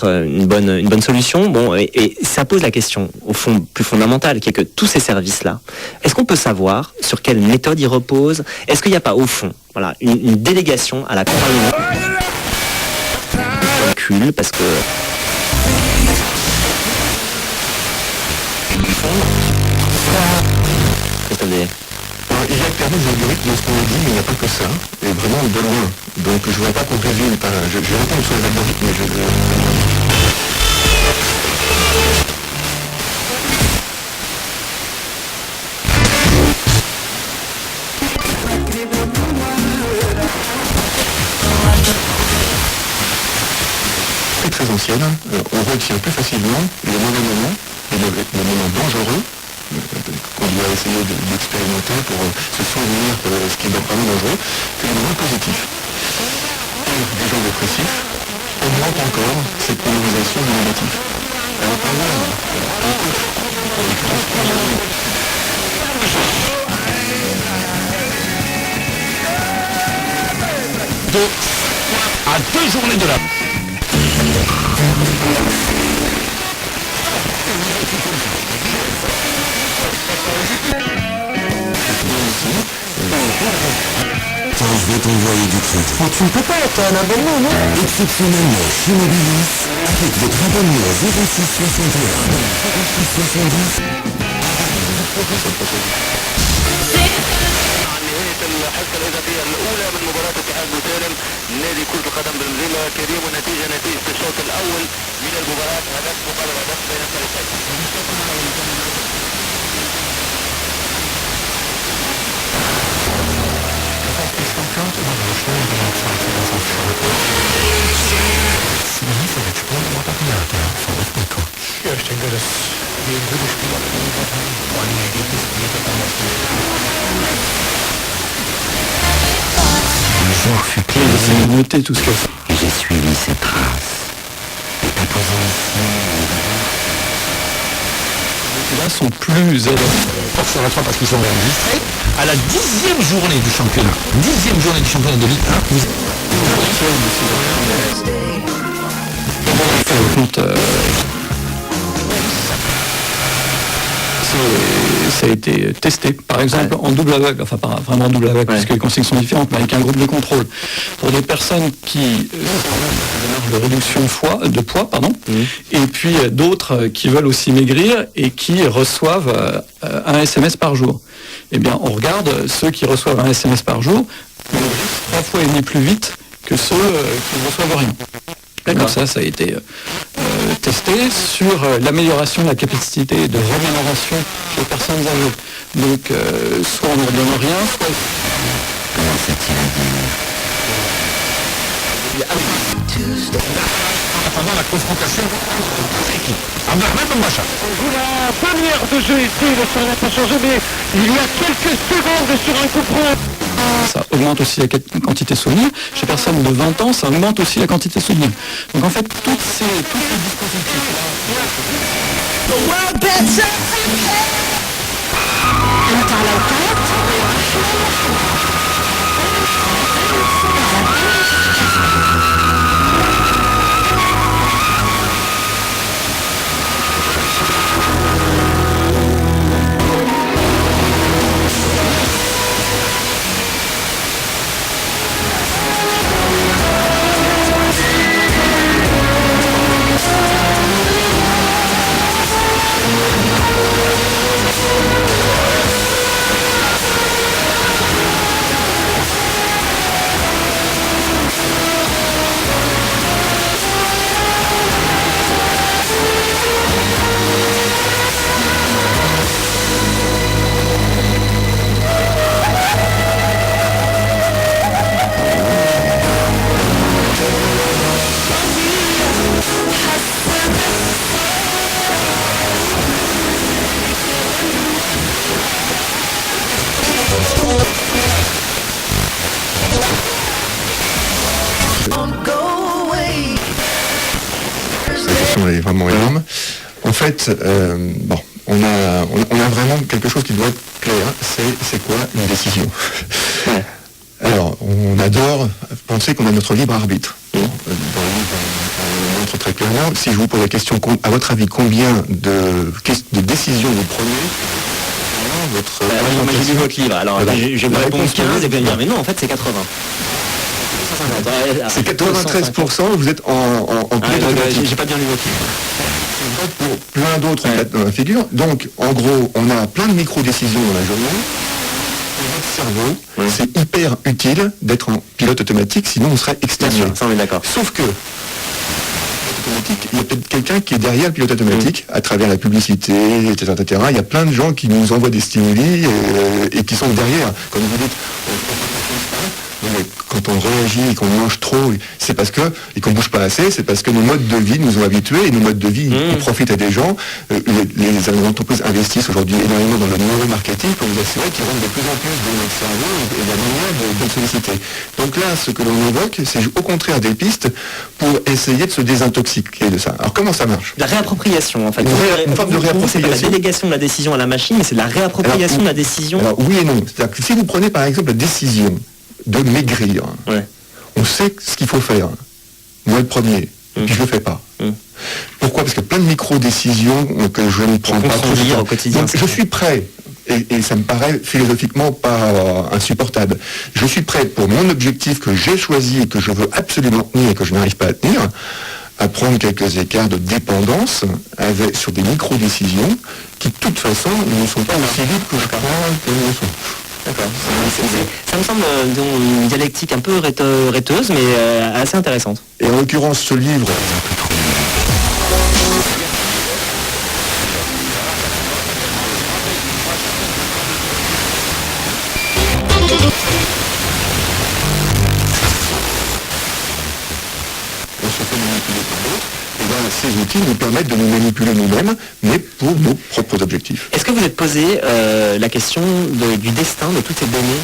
une bonne solution. Bon, et ça pose la question, au fond, plus fondamentale, qui est que tous ces services-là, est-ce qu'on peut savoir sur quelle méthode ils reposent? Est-ce qu'il n'y a pas, au fond, voilà, une délégation à la compagnie calcul, parce que... Attendez. Il y a clairement des algorithmes dans ce qu'on a dit, mais il n'y a pas que ça, et vraiment de loin. Donc je ne voudrais pas qu'on résume, je vais répondre sur les algorithmes, mais très ancienne, on retient plus facilement les mauvais moments, les moments dangereux, qu'on doit essayer d'expérimenter pour se souvenir de ce qui est vraiment dangereux, que les moments positifs. Et des gens dépressifs augmentent encore cette polarisation du négatif. Alors par exemple, à 2 journées de la... Tiens, je vais t'envoyer du crédit. Oh, tu ne peux pas, t'as un abonnement, non? Exceptionnellement, chez Mobilis, avec votre abonnement 0661 الحصة الإضافية الأولى من مباراة اتحاد بوسالم نادي كرة القدم بالمزيمة كريم ونتيجة الشوط الأول من المباراة هدف مقابل هدف بين الفريقين. Ja, ich denke, dass wir ein gutes Spiel abgeliefert haben, vor allem Ergebnis geliefert haben. Le jour fut clair J'ai noté tout ce qu'elle fait. et j'ai suivi ses traces. Et ta position... Là sont plus Sur la 3 parce qu'ils sont enregistrés. À la 10e journée du championnat, 10e journée du championnat de Ligue 1, vous... ça a été testé, par exemple en double aveugle, enfin pas vraiment en double aveugle, puisque les consignes sont différentes, mais avec un groupe de contrôle, pour des personnes qui de réduction de poids, et puis d'autres qui veulent aussi maigrir et qui reçoivent un SMS par jour. Eh bien, on regarde ceux qui reçoivent un SMS par jour, 3 fois et demi plus vite que ceux qui ne reçoivent rien. Donc ça a été testé sur l'amélioration de la capacité de régénération chez les personnes âgées. Donc soit on ne leur donne rien, soit... Comment fait-il à dire Pendant la confrontation entre équipes. Ahmed Macha. La première de jeu ici, le score n'a pas changé, mais il y a quelques secondes sur un coup franc. Ça augmente aussi la quantité de souvenirs. Chez personnes de 20 ans, ça augmente aussi la quantité de souvenirs. Donc en fait, tous ces dispositifs... Est vraiment énorme. En fait, on a vraiment quelque chose qui doit être clair. C'est quoi une décision? Alors, on adore penser qu'on a notre libre arbitre. Dans le livre, on montre très très clairement, si je vous pose la question, à votre avis, combien de décisions vous prenez votre moi j'ai lu votre livre, alors Voilà. je vais La vous répondre réponse 15 et puis dire mais non en fait c'est 80. C'est 93%, vous êtes en pilote automatique. J'ai pas bien lu votre livre. Pour plein d'autres cas dans la figure. Donc, en gros, on a plein de micro-décisions dans la journée. Pour votre cerveau, c'est hyper utile d'être en pilote automatique, sinon on serait Bien exténué. sûr, ça on est d'accord. Sauf que, il y a peut-être quelqu'un qui est derrière le pilote automatique, à travers la publicité, etc., etc. Il y a plein de gens qui nous envoient des stimuli et qui sont derrière. Comme vous dites, quand on réagit et qu'on mange trop, c'est parce que, et qu'on ne bouge pas assez, c'est parce que nos modes de vie nous ont habitués, et nos modes de vie, ils profitent à des gens. Les entreprises investissent aujourd'hui énormément dans le neuromarketing pour vous assurer qu'ils rentrent de plus en plus dans notre cerveau et la manière de le solliciter. Donc là, ce que l'on évoque, c'est au contraire des pistes pour essayer de se désintoxiquer de ça. Alors comment ça marche ? La réappropriation en fait. Une forme de réappropriation. C'est pas la délégation de la décision à la machine, mais c'est la réappropriation de la décision. Alors oui et non. C'est-à-dire que si vous prenez par exemple la décision de maigrir, on sait ce qu'il faut faire. Moi le premier, et puis je le fais pas. Pourquoi ? Parce que plein de micro-décisions que je ne prends pas trop au quotidien. Donc, je suis prêt, et ça me paraît philosophiquement pas insupportable. Je suis prêt pour mon objectif que j'ai choisi et que je veux absolument tenir et que je n'arrive pas à tenir, à prendre quelques écarts de dépendance sur des micro-décisions qui de toute façon ne sont pas aussi libres que je crois que nous sont. D'accord. Ça me semble une dialectique un peu rêteuse, mais assez intéressante. Et en l'occurrence, ce livre... On se fait manipuler par d'autres, et bien ces outils nous permettent de nous manipuler nous-mêmes, mais pour nos propres objectifs. Est-ce que vous êtes posé la question du destin de toutes ces données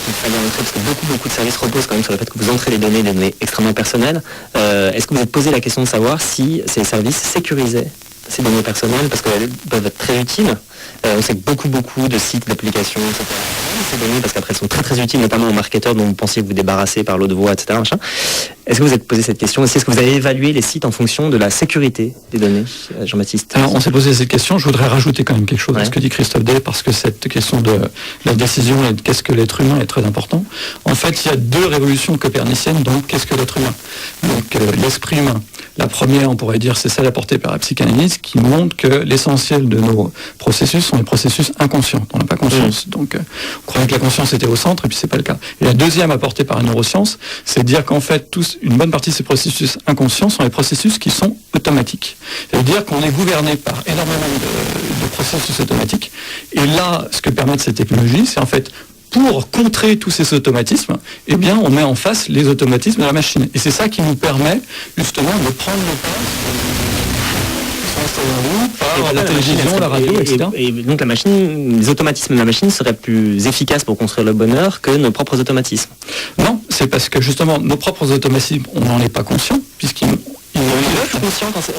qu'il fallait entrer, parce que beaucoup de services reposent quand même sur le fait que vous entrez des données extrêmement personnelles. Est-ce que vous êtes posé la question de savoir si ces services sécurisaient ces données personnelles, parce qu'elles peuvent être très utiles. On sait que beaucoup de sites, d'applications, etc. Ces données, parce qu'après elles sont très utiles, notamment aux marketeurs dont vous pensiez vous débarrasser par l'eau de voix, etc. Machin. Est-ce que vous êtes posé cette question? Est-ce que vous avez évalué les sites en fonction de la sécurité des données, Jean-Baptiste? Alors on s'est posé cette question, je voudrais rajouter quand même quelque chose à ce que dit Christophe Day, parce que cette question de la décision et de qu'est-ce que l'être humain est très important. En fait, il y a deux révolutions coperniciennes dans qu'est-ce que l'être humain. Donc l'esprit humain. La première, on pourrait dire, c'est celle apportée par la psychanalyse, qui montre que l'essentiel de nos processus sont des processus inconscients. On n'a pas conscience. Donc on croyait que la conscience était au centre, et puis c'est pas le cas. Et la deuxième, apportée par la neuroscience, c'est de dire qu'en fait, une bonne partie de ces processus inconscients sont les processus qui sont automatiques. C'est-à-dire qu'on est gouverné par énormément de processus automatiques. Et là, ce que permettent ces technologies, c'est en fait, pour contrer tous ces automatismes, eh bien, on met en face les automatismes de la machine. Et c'est ça qui nous permet, justement, de prendre le pas par la télévision, la radio, etc. Et donc les automatismes de la machine seraient plus efficaces pour construire le bonheur que nos propres automatismes. Non, c'est parce que justement, nos propres automatismes, on n'en est pas conscient, puisqu'ils On est conscient quand c'est...